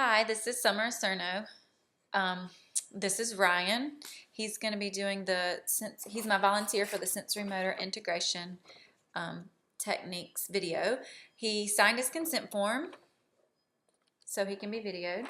Hi, this is Summer Acierno. This is Ryan. He's going to be doing he's my volunteer for the sensory motor integration techniques video. He signed his consent form so he can be videoed.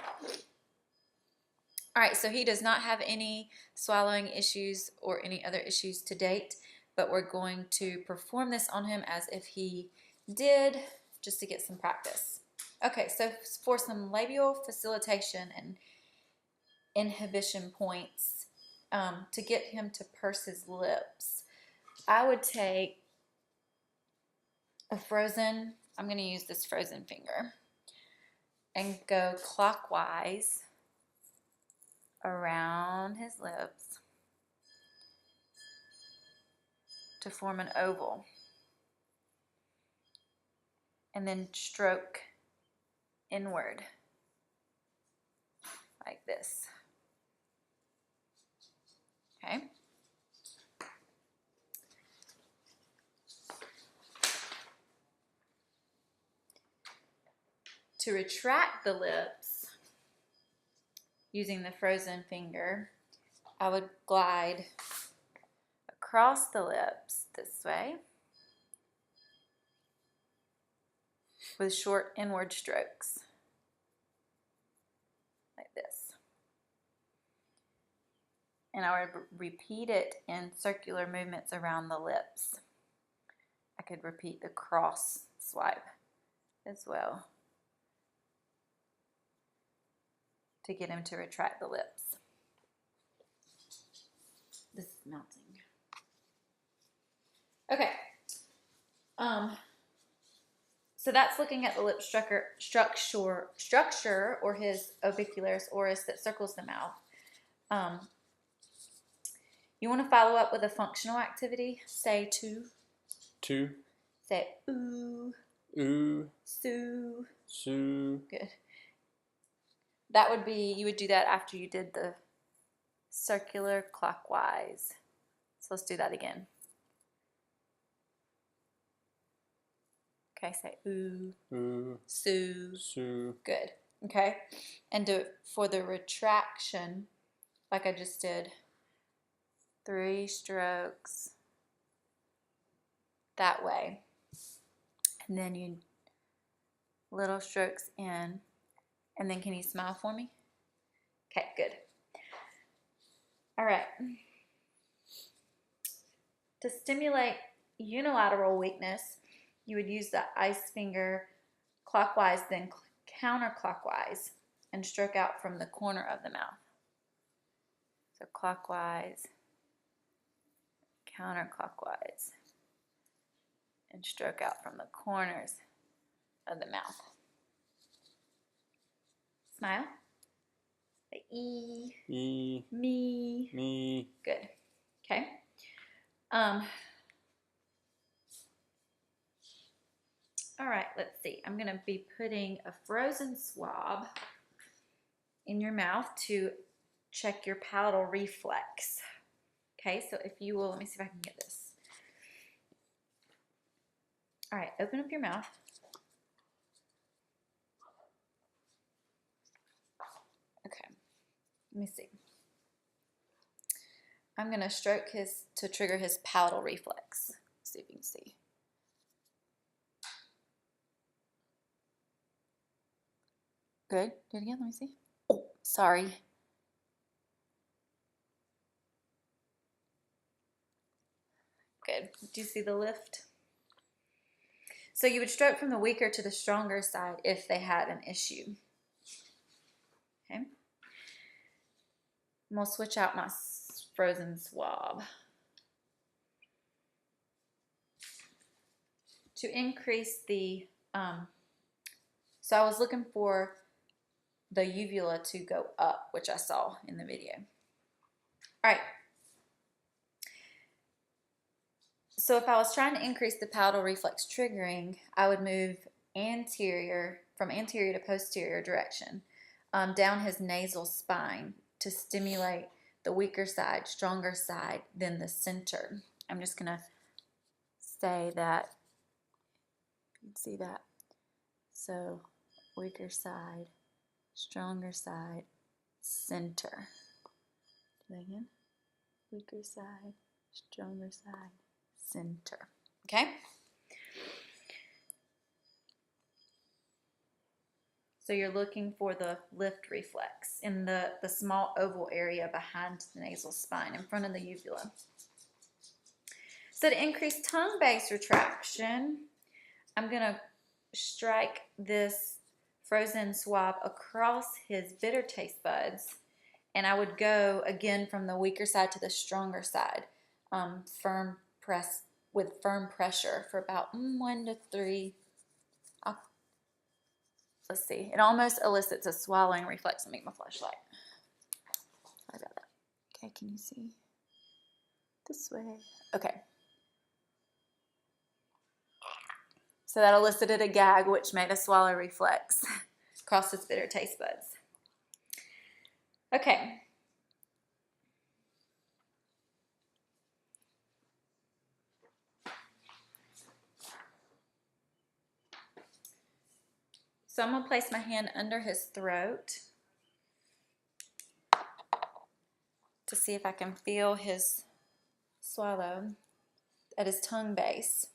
All right, so he does not have any swallowing issues or any other issues to date, but we're going to perform this on him as if he did, just to get some practice. Okay, so for some labial facilitation and inhibition points to get him to purse his lips, I would take I'm going to use this frozen finger and go clockwise around his lips to form an oval, and then stroke inward like this. Okay. To retract the lips using the frozen finger, I would glide across the lips this way with short inward strokes like this. And I would repeat it in circular movements around the lips. I could repeat the cross swipe as well to get him to retract the lips. This is melting. Okay. So that's looking at the lip structure or his orbicularis oris that circles the mouth. You want to follow up with a functional activity. Say to. To. Say ooh. Ooh. Sue. Sue. Good. That would be, you would do that after you did the circular clockwise. So let's do that again. Okay, say ooh. Ooh. Sue. Sue. Good. Okay. And do it for the retraction like I just did. 3 strokes that way. And then you little strokes in. And then can you smile for me? Okay, good. All right. To stimulate unilateral weakness, you would use the ice finger clockwise, then counterclockwise, and stroke out from the corner of the mouth. So clockwise, counterclockwise, and stroke out from the corners of the mouth. Smile. Say E. E. Me. Me. Good. Okay. All right, let's see. I'm going to be putting a frozen swab in your mouth to check your palatal reflex. Okay, so if you will, let me see if I can get this. All right, open up your mouth. Okay, let me see. I'm going to stroke to trigger his palatal reflex. See if you can see. Good. Do it again. Let me see. Oh, sorry. Good. Do you see the lift? So you would stroke from the weaker to the stronger side if they had an issue. Okay. And we'll switch out my frozen swab. To increase the, so I was looking for the uvula to go up, which I saw in the video. All right. So if I was trying to increase the palatal reflex triggering, I would move from anterior to posterior direction down his nasal spine to stimulate the weaker side, stronger side, then the center. I'm just going to say that. You can see that. So weaker side, stronger side, center. Do that again. Weaker side, stronger side, center. Okay? So you're looking for the lift reflex in the small oval area behind the nasal spine, in front of the uvula. So to increase tongue base retraction, I'm going to strike this frozen swab across his bitter taste buds, and I would go again from the weaker side to the stronger side, firm pressure for about 1 to 3. Let's see. It almost elicits a swallowing reflex. Let me make my flashlight. Sorry about that. Okay, can you see? This way. Okay. So that elicited a gag, which made a swallow reflex across his bitter taste buds. Okay. So I'm going to place my hand under his throat to see if I can feel his swallow at his tongue base.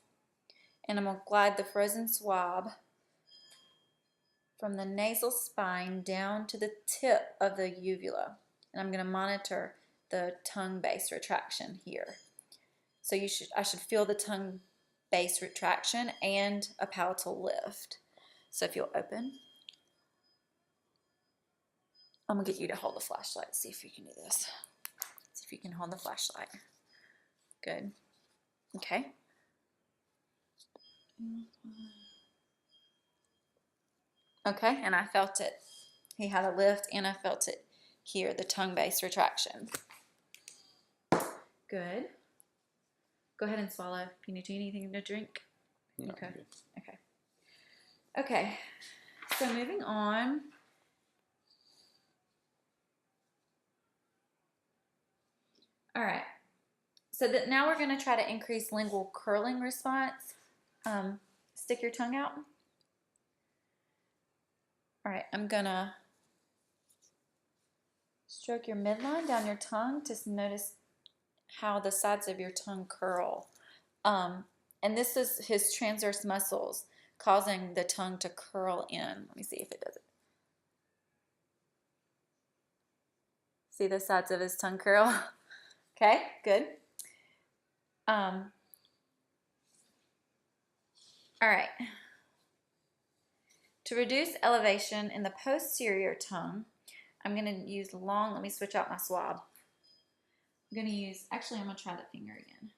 And I'm going to glide the frozen swab from the nasal spine down to the tip of the uvula. And I'm going to monitor the tongue base retraction here. So I should feel the tongue base retraction and a palatal lift. So if you'll open, I'm going to get you to hold the flashlight. See if you can do this. See if you can hold the flashlight. Good. Okay. Okay, and I felt it. He had a lift, and I felt it here, the tongue base retraction. Good. Go ahead and swallow if you need anything to drink. No, Okay. good. Okay. Okay. So moving on. All right. So that now we're going to try to increase lingual curling response. Stick your tongue out. All right. I'm going to stroke your midline down your tongue to notice how the sides of your tongue curl. And this is his transverse muscles causing the tongue to curl in. Let me see if it does it. See the sides of his tongue curl? Okay, good. All right. To reduce elevation in the posterior tongue, I'm going to use let me switch out my swab. I'm going to try the finger again.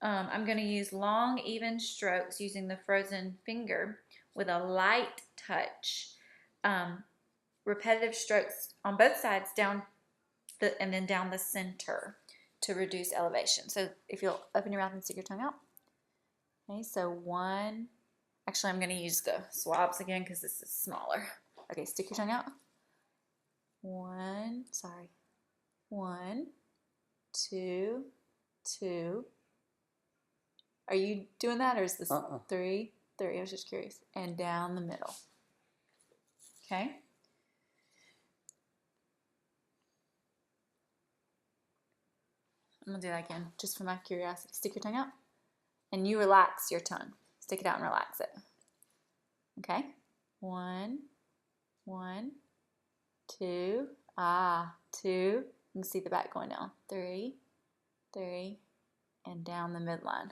I'm going to use long, even strokes using the frozen finger with a light touch. Repetitive strokes on both sides and then down the center to reduce elevation. So if you'll open your mouth and stick your tongue out. Okay, so one. Actually, I'm going to use the swabs again because this is smaller. Okay, stick your tongue out. One, 2, 2. Are you doing that or is this 3? 3, I was just curious. And down the middle. Okay. I'm going to do that again just for my curiosity. Stick your tongue out. And you relax your tongue. Stick it out and relax it. Okay. 1, 2. 2. You can see the back going down. 3, and down the midline.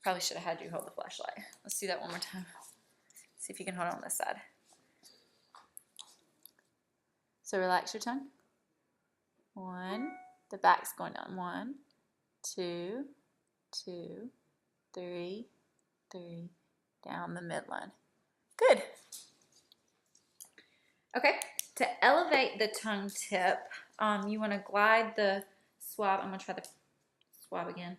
Probably should have had you hold the flashlight. Let's do that one more time. See if you can hold it on this side. So relax your tongue. 1. The back's going down. 1, 2, 3, down the midline. Good. Okay, to elevate the tongue tip, you want to glide the swab. I'm going to try the swab again.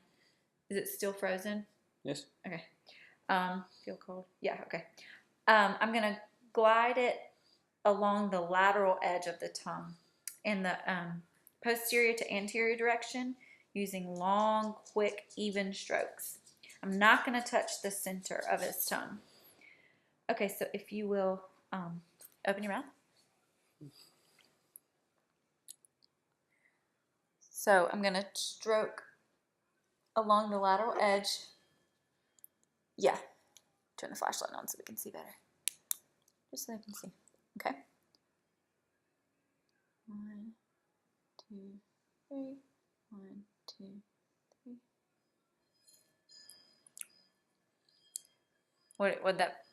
Is it still frozen? Yes. Okay. Feel cold? Yeah, okay. I'm going to glide it along the lateral edge of the tongue in the posterior to anterior direction using long, quick, even strokes. I'm not going to touch the center of his tongue. Okay, so if you will open your mouth. So I'm going to stroke along the lateral edge. Yeah, turn the flashlight on so we can see better. Just so I can see. Okay. 1, 2, 3. 1, 2, 3. What that?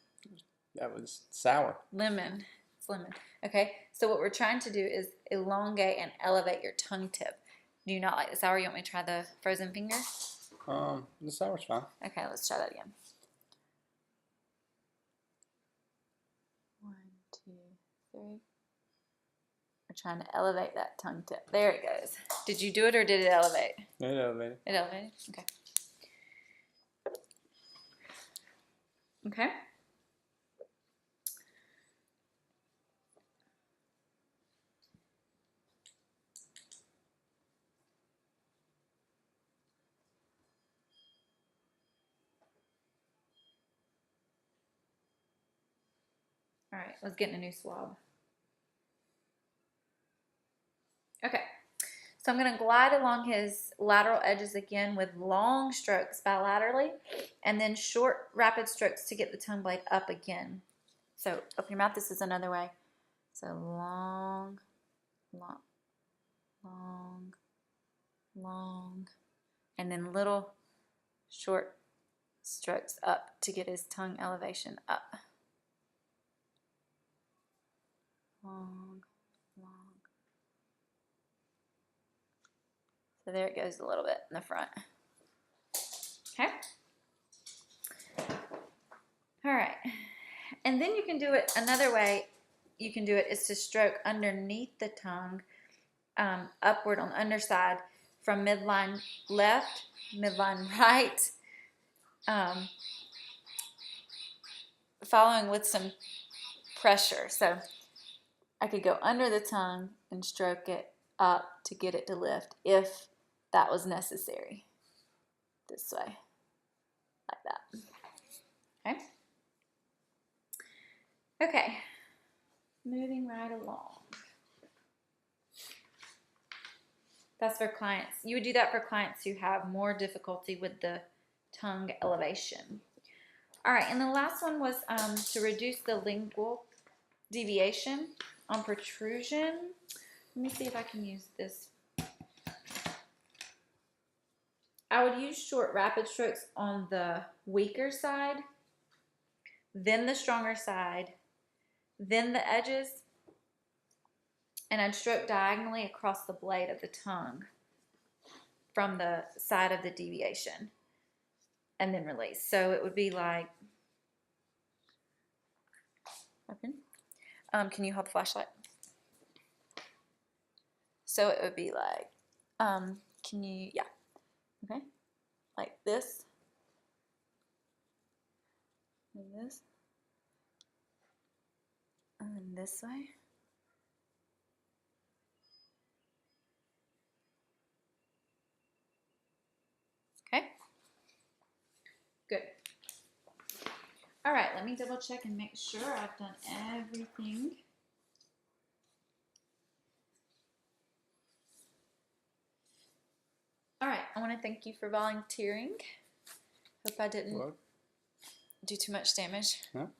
That was sour. Lemon. It's lemon. Okay. So what we're trying to do is elongate and elevate your tongue tip. Do you not like the sour? You want me to try the frozen finger? The sour's fine. Okay, let's try that again. 1, 2, 3. We're trying to elevate that tongue tip. There it goes. Did you do it or did it elevate? It elevated. It elevated? Okay. Okay. All right, let's get a new swab. Okay, so I'm going to glide along his lateral edges again with long strokes bilaterally and then short, rapid strokes to get the tongue blade up again. So open your mouth. This is another way. So long, long, long, long, and then little short strokes up to get his tongue elevation up. Long, long. So there it goes a little bit in the front. Okay. All right. And then you can do it another way. You can do it is to stroke underneath the tongue, upward on the underside from midline left, midline right, following with some pressure. So I could go under the tongue and stroke it up to get it to lift if that was necessary. This way, like that. Okay. Okay. Moving right along. That's for clients. You would do that for clients who have more difficulty with the tongue elevation. All right, and the last one was to reduce the lingual deviation on protrusion. Let me see if I can use this. I would use short, rapid strokes on the weaker side, then the stronger side, then the edges, and I'd stroke diagonally across the blade of the tongue from the side of the deviation, and then release. So it would be like, open. Can you hold the flashlight? So it would be like, can you, yeah, okay, like this, and this, and then this way. Okay, good. All right, let me double check and make sure I've done everything. All right, I want to thank you for volunteering. Hope I didn't What? do too much damage. No.